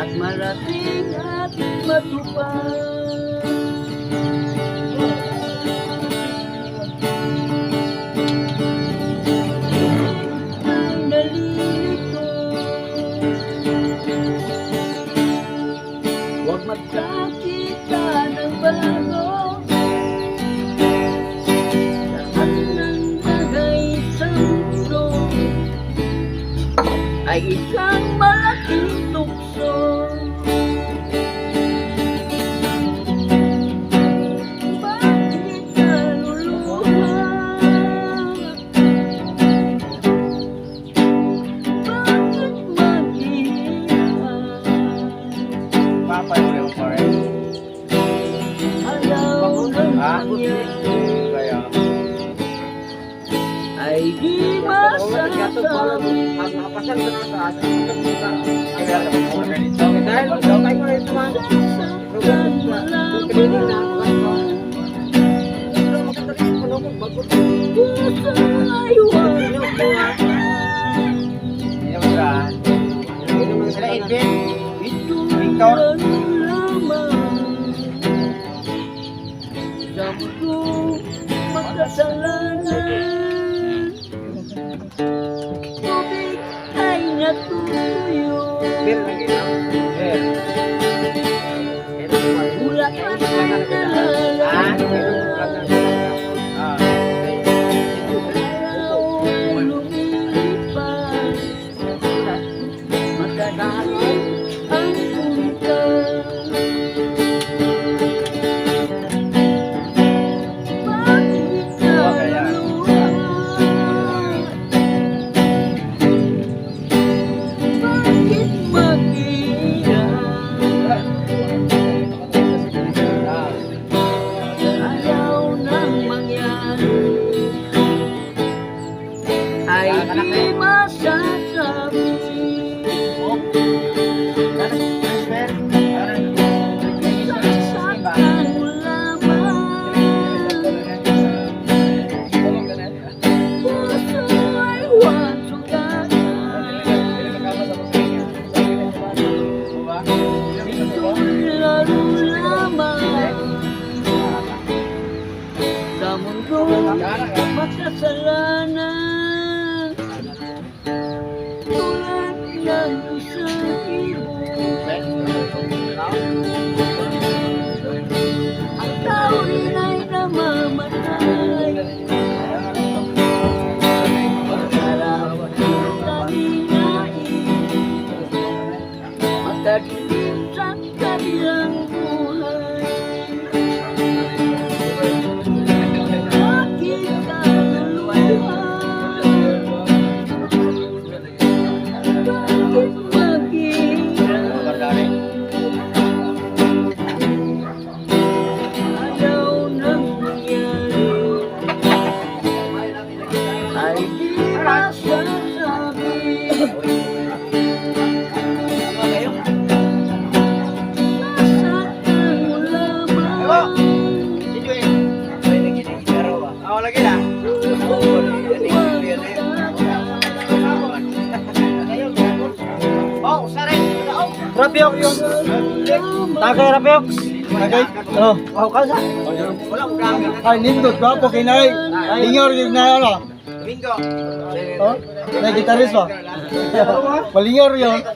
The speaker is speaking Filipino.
at marating at matupad. Ay nalilito, huwag magkakita ng bago. Lahat ng bagay sa mundo ay isang malaking tukso. Bakit naluluha? Bakit mag-iwan? Papa yung forever. Ayaw ng mangyari ay di masasabi. Makasalanan, tubig ay natutuyo. Ulat at nalalaan, araw lumilipas, makadalit ang punta. Ay di masasabi. Sasaktan mo lamang, puso ay huwag sugatan. Ito'y laro lamang sa mundo makasalanan. Tulad ng isang ibon, ang tao rin ay namamatay. Pagkarap ng kaninain, makadilim sa kabilang buhay. Bakit ka naluha? Ayaw nang mangyari ay di masasabi. Sasaktan mo lamang, Rapiok yun. Tagay Rapiok. Tagay. Oh, wow ka sa. Ay nindot ba po kinay. Linyor yung na ano. Bingo. Oh, na gitaris ba? Malinyor yun.